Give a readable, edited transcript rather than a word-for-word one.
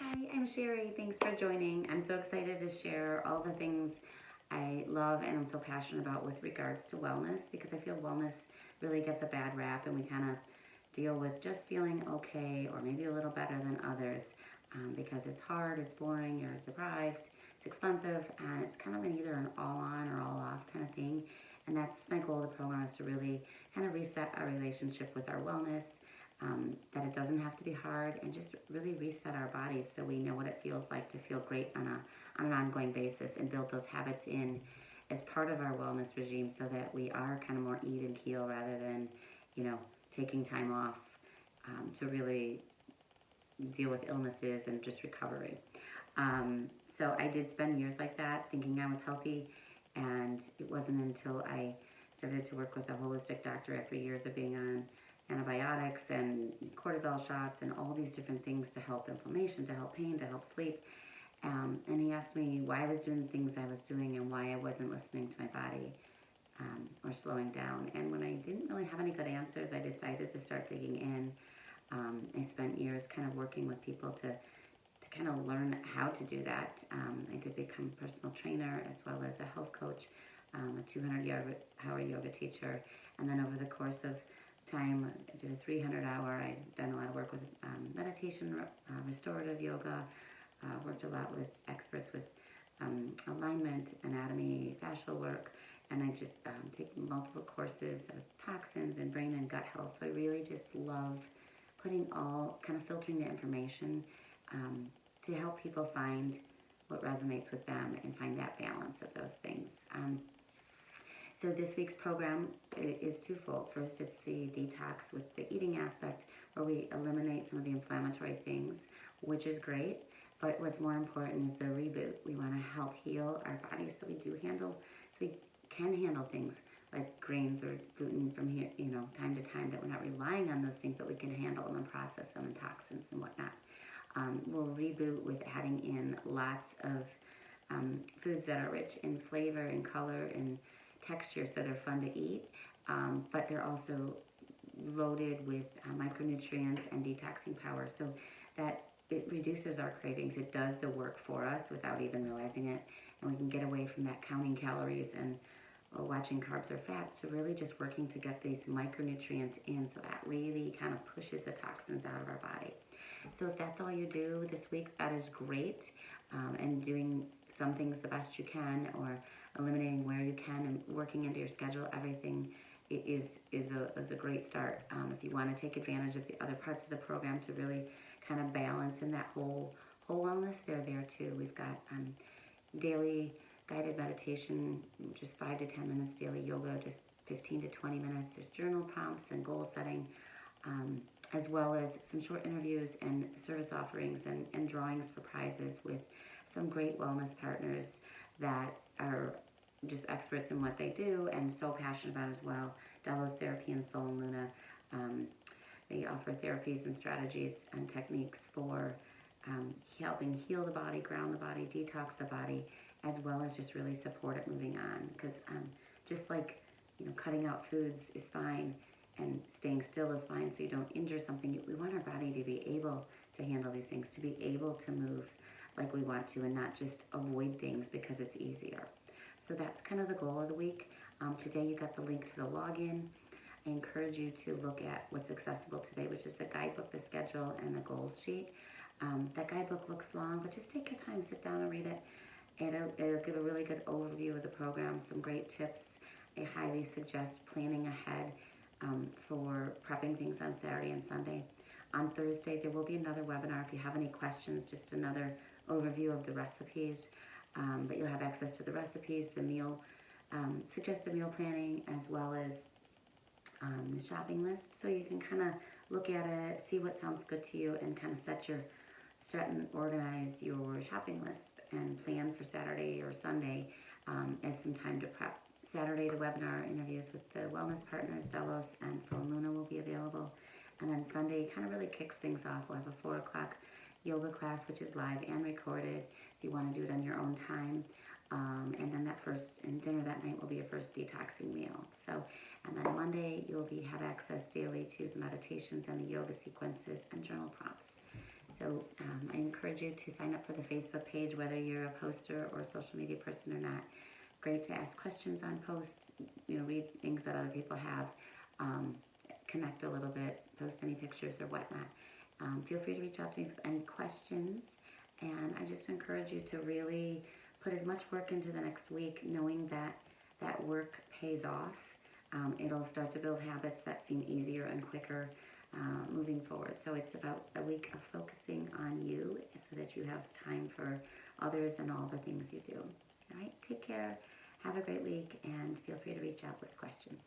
Hi, I'm Sherry. Thanks for joining. I'm so excited to share all the things I love and I'm so passionate about with regards to wellness because I feel wellness really gets a bad rap and we kind of deal with just feeling okay or maybe a little better than others because it's hard, it's boring, you're deprived, it's expensive, and it's kind of either an all on or all off kind of thing. And that's my goal of the program is to really kind of reset our relationship with our wellness, that it doesn't have to be hard, and just really reset our bodies so we know what it feels like to feel great on an ongoing basis and build those habits in as part of our wellness regime so that we are kind of more even keel rather than, taking time off to really deal with illnesses and just recovery. So I did spend years like that thinking I was healthy, and it wasn't until I started to work with a holistic doctor after years of being on antibiotics and cortisol shots and all these different things to help inflammation, to help pain, to help sleep. And he asked me why I was doing the things I was doing and why I wasn't listening to my body or slowing down. And when I didn't really have any good answers, I decided to start digging in. I spent years kind of working with people to kind of learn how to do that. I did become a personal trainer as well as a health coach, a 200-hour yoga teacher, and then over the course of time, I did a 300-hour. I've done a lot of work with meditation, restorative yoga, worked a lot with experts with alignment, anatomy, fascial work, and I just take multiple courses of toxins and brain and gut health. So I really just love kind of filtering the information to help people find what resonates with them and find that balance of those things. So this week's program is twofold. First, it's the detox with the eating aspect where we eliminate some of the inflammatory things, which is great. But what's more important is the reboot. We want to help heal our bodies so we can handle things like grains or gluten from here, time to time, that we're not relying on those things, but we can handle them and process them and toxins and whatnot. We'll reboot with adding in lots of foods that are rich in flavor and color and texture, so they're fun to eat, but they're also loaded with micronutrients and detoxing power, so that it reduces our cravings. It does the work for us without even realizing it, and we can get away from that counting calories and watching carbs or fats to really just working to get these micronutrients in, so that really kind of pushes the toxins out of our body. So if that's all you do this week, that is great, and doing some things the best you can or eliminating where you can and working into your schedule, everything is a great start. If you want to take advantage of the other parts of the program to really kind of balance in that whole wellness, they're there too. We've got daily guided meditation, just 5 to 10 minutes, daily yoga, just 15 to 20 minutes. There's journal prompts and goal setting, as well as some short interviews and service offerings and drawings for prizes with some great wellness partners that are just experts in what they do and so passionate about as well. Delos Therapy and Soul and Luna. They offer therapies and strategies and techniques for helping heal the body, ground the body, detox the body, as well as just really support it moving on. Because just like cutting out foods is fine and staying still is fine so you don't injure something, we want our body to be able to handle these things, to be able to move like we want to and not just avoid things because it's easier. So that's kind of the goal of the week. Today you got the link to the login. I encourage you to look at what's accessible today, which is the guidebook, the schedule, and the goals sheet. That guidebook looks long, but just take your time, sit down and read it. It'll give a really good overview of the program, some great tips. I highly suggest planning ahead for prepping things on Saturday and Sunday. On Thursday, there will be another webinar. If you have any questions, just another overview of the recipes. But you'll have access to the recipes, the meal, suggested meal planning, as well as the shopping list. So you can kind of look at it, see what sounds good to you, and kind of start and organize your shopping list and plan for Saturday or Sunday as some time to prep. Saturday, the webinar interviews with the wellness partners, Delos and Soul and Luna, will be available. And then Sunday kind of really kicks things off. We'll have a 4 o'clock yoga class, which is live and recorded if you want to do it on your own time. And then dinner that night will be your first detoxing meal. So, and then Monday you'll have access daily to the meditations and the yoga sequences and journal prompts. So So I encourage you to sign up for the Facebook page, whether you're a poster or a social media person or not. Great to ask questions on posts, read things that other people have, connect a little bit, post any pictures or whatnot. Feel free to reach out to me with any questions. And I just encourage you to really put as much work into the next week, knowing that that work pays off. It'll start to build habits that seem easier and quicker moving forward. So it's about a week of focusing on you so that you have time for others and all the things you do. All right, take care. Have a great week and feel free to reach out with questions.